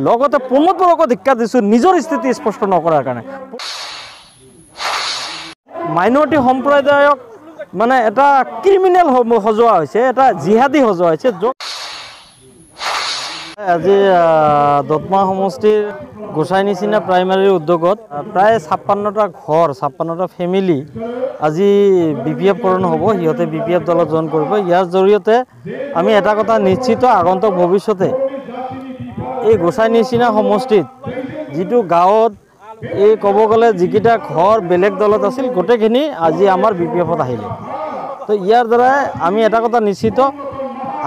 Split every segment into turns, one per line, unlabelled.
লগতে প্ৰমোদ বৰকো ধিক্কাৰ দিছোঁ নিজৰ স্থিতি স্পষ্ট নকৰাৰ কাৰণে। মাইনৰিটি সম্প্ৰদায়ক মানে এটা ক্ৰিমিনেল সজোৱা হৈছে, এটা জিহাদী সজোৱা হৈছে। আজি দতমা সমষ্টিৰ গোসাইনিচিনা প্ৰাইমাৰীৰ উদ্যোগত প্ৰায় 56টা ঘৰ 56টা ফেমিলি আজি BPF কৰণ হ'ব। সিহঁতে BPF দলত জইন কৰিব। ইয়াৰ জৰিয়তে আমি এটা কথা নিশ্চিত, আগন্তুক ভৱিষ্যতে এই গোসাইনিচিনা সমষ্টিত যিটো গাঁৱত এই ক'ব গ'লে যিকেইটা ঘৰ বেলেগ দলত আছিল গোটেইখিনি আজি আমাৰ BPFত আহিলে। তো ইয়াৰ দ্বাৰা আমি এটা কথা নিশ্চিত,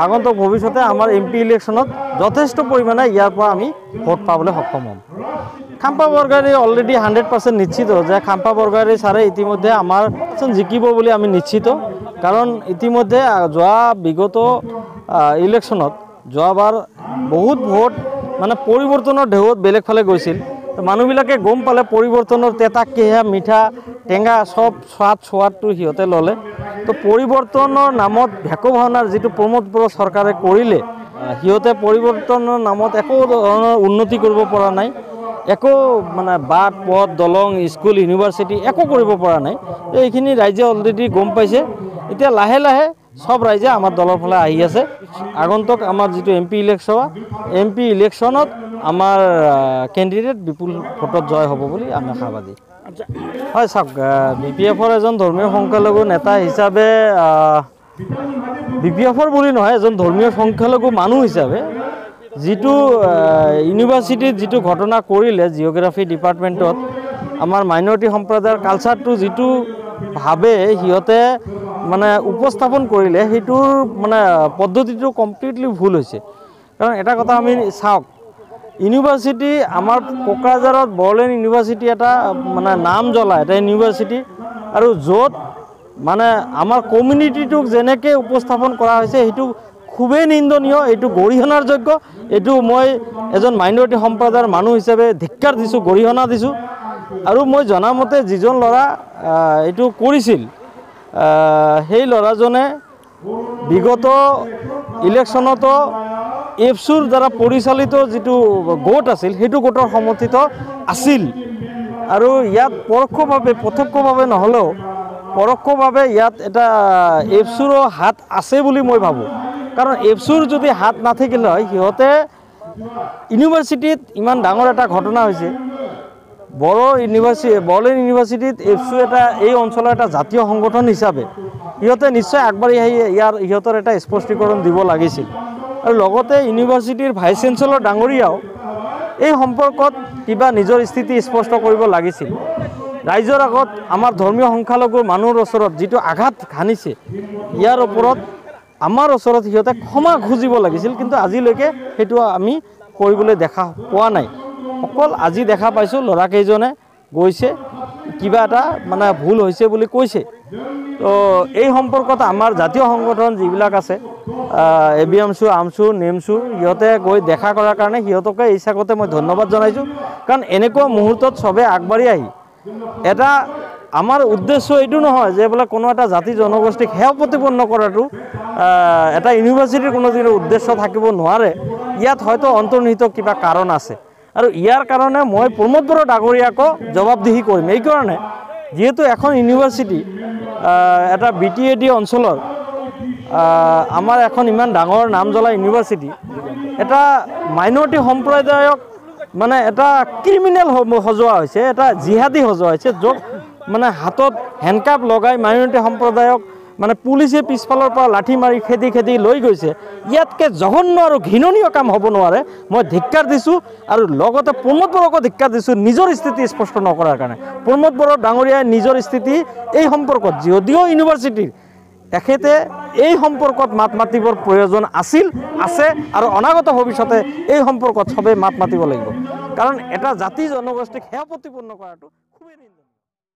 আগন্তুক ভৱিষ্যতে আমাৰ MP ইলেকশ্যনত যথেষ্ট পৰিমাণে ইয়াৰ পৰা আমি ভোট পাবলৈ সক্ষম হ'ম। খাম্পা বৰগাৰী অলৰেডি 100% নিশ্চিত যে খাম্পা বৰগাৰী ছাৰে ইতিমধ্যে আমাৰ জিকিব বুলি আমি নিশ্চিত। কাৰণ ইতিমধ্যে যোৱা বিগত ইলেকশ্যনত যোৱাবাৰ বহুত ভোট মানে পৰিৱৰ্তনৰ ঢেউত বেলেগ ফালে গৈছিল। মানুহবিলাকে গম পালে পৰিৱৰ্তনৰ তেতা কেহা মিঠা টেঙা চব সোৱাদটো সিহঁতে ল'লে। তো পৰিৱৰ্তনৰ নামত ভেকু ভাওনাৰ যিটো প্ৰমোদ বড়ো চৰকাৰে কৰিলে, সিহঁতে পৰিৱৰ্তনৰ নামত একো ধৰণৰ উন্নতি কৰিব পৰা নাই, একো মানে বাট পথ দলং স্কুল ইউনিভাৰ্চিটি একো কৰিব পৰা নাই। এইখিনি ৰাইজে অলৰেডি গম পাইছে। এতিয়া লাহে লাহে সব ৰাইজে আমাৰ দলৰ ফালে আহি আছে। আগন্তুক আমাৰ যিটো MP ইলেকশ্যনত আমাৰ কেণ্ডিডেট বিপুল ভোটত জয় হ'ব বুলি আমি আশাবাদী। হয়, চাওক, BPFৰ এজন ধৰ্মীয় সংখ্যালঘু নেতা হিচাপে BPFৰ বুলি নহয়, এজন ধৰ্মীয় সংখ্যালঘু মানুহ হিচাপে যিটো ইউনিভাৰ্চিটিত যিটো ঘটনা কৰিলে জিঅ'গ্ৰাফি ডিপাৰ্টমেণ্টত আমাৰ মাইনৰিটি সম্প্ৰদায়ৰ কালচাৰটো যিটো ভাবে সিহঁতে মানে উপস্থাপন কৰিলে, সেইটোৰ মানে পদ্ধতিটো কমপ্লিটলি ভুল হৈছে। কাৰণ এটা কথা আমি চাওক, ইউনিভাৰ্চিটি আমাৰ কোকৰাঝাৰত বড়োলেণ্ড ইউনিভাৰ্চিটি এটা মানে নাম জ্বলা এটা ইউনিভাৰ্চিটি, আৰু য'ত মানে আমাৰ কমিউনিটিটোক যেনেকৈ উপস্থাপন কৰা হৈছে সেইটো খুবেই নিন্দনীয়, এইটো গৰিহণাৰ যোগ্য। এইটো মই এজন মাইনৰিটি সম্প্ৰদায়ৰ মানুহ হিচাপে ধিক্কাৰ দিছোঁ, গৰিহণা দিছোঁ। আৰু মই জনামতে যিজন ল'ৰা এইটো কৰিছিল, সেই ল'ৰাজনে বিগত ইলেকশ্যনতো এফচুৰ দ্বাৰা পৰিচালিত যিটো গোট আছিল সেইটো গোটৰ সমৰ্থিত আছিল। আৰু ইয়াত পৰোক্ষভাৱে প্ৰত্যক্ষভাৱে নহ'লেও পৰোক্ষভাৱে ইয়াত এটা এফচুৰো হাত আছে বুলি মই ভাবোঁ। কাৰণ এফচুৰ যদি হাত নাথাকিলে হয়, সিহঁতে ইউনিভাৰ্চিটিত ইমান ডাঙৰ এটা ঘটনা হৈছে, বড়োলেণ্ড ইউনিভাৰ্চিটিত এফচু এটা এই অঞ্চলৰ এটা জাতীয় সংগঠন হিচাপে সিহঁতে নিশ্চয় আগবাঢ়ি আহি সিহঁতৰ এটা স্পষ্টীকৰণ দিব লাগিছিল। আৰু লগতে ইউনিভাৰ্চিটিৰ ভাইচ চেঞ্চেলৰ ডাঙৰীয়াও এই সম্পৰ্কত কিবা নিজৰ স্থিতি স্পষ্ট কৰিব লাগিছিল। ৰাইজৰ আগত আমাৰ ধৰ্মীয় সংখ্যালঘু মানুহৰ ওচৰত যিটো আঘাত হানিছে, ইয়াৰ ওপৰত আমাৰ ওচৰত সিহঁতে ক্ষমা খুজিব লাগিছিল। কিন্তু আজিলৈকে সেইটো আমি কৰিবলৈ দেখা পোৱা নাই। অকল আজি দেখা পাইছোঁ ল'ৰাকেইজনে গৈছে, কিবা এটা মানে ভুল হৈছে বুলি কৈছে। তো এই সম্পৰ্কত আমাৰ জাতীয় সংগঠন যিবিলাক আছে, ABMSU, AMSU, NEMSU, সিহঁতে গৈ দেখা কৰাৰ কাৰণে সিহঁতকে এই চাগতে মই ধন্যবাদ জনাইছোঁ। কাৰণ এনেকুৱা মুহূৰ্তত চবে আগবাঢ়ি আহি এটা আমাৰ উদ্দেশ্য এইটো নহয় যে বোলে কোনো এটা জাতি জনগোষ্ঠীক সেৱা প্ৰতিপন্ন কৰাটো এটা ইউনিভাৰ্চিটিৰ কোনো উদ্দেশ্য থাকিব নোৱাৰে। ইয়াত হয়তো অন্তৰ্নিহিত কিবা কাৰণ আছে, আৰু ইয়াৰ কাৰণে মই প্ৰমোদ বড়ো ডাঙৰীয়াকো জবাবদিহি কৰিম। এইকাৰণে যিহেতু এখন ইউনিভাৰ্চিটি এটা BTAD অঞ্চলৰ আমাৰ এখন ইমান ডাঙৰ নাম জ্বলা ইউনিভাৰ্চিটি এটা মাইনৰিটি সম্প্ৰদায়ক মানে এটা ক্ৰিমিনেল সজোৱা হৈছে, এটা জিহাদী সজোৱা হৈছে, য'ত মানে হাতত হেণ্ডকাপ লগাই মাইনৰিটি সম্প্ৰদায়ক মানে পুলিচে পিছফালৰ পৰা লাঠি মাৰি খেদি লৈ গৈছে। ইয়াতকৈ জঘন্য আৰু ঘৃণনীয় কাম হ'ব নোৱাৰে। মই ধিক্কাৰ দিছোঁ, আৰু লগতে প্ৰমোদ বড়োকো ধিক্কাৰ দিছোঁ নিজৰ স্থিতি স্পষ্ট নকৰাৰ কাৰণে। প্ৰমোদ বড়ো ডাঙৰীয়াই নিজৰ স্থিতি এই সম্পৰ্কত, যদিও ইউনিভাৰ্চিটিৰ তেখেতে এই সম্পৰ্কত মাত মাতিবৰ প্ৰয়োজন আছে, আৰু অনাগত ভৱিষ্যতে এই সম্পৰ্কত সবেই মাত মাতিব লাগিব। কাৰণ এটা জাতি জনগোষ্ঠীক সেৱা প্ৰতিপন্ন কৰাটো খুবেই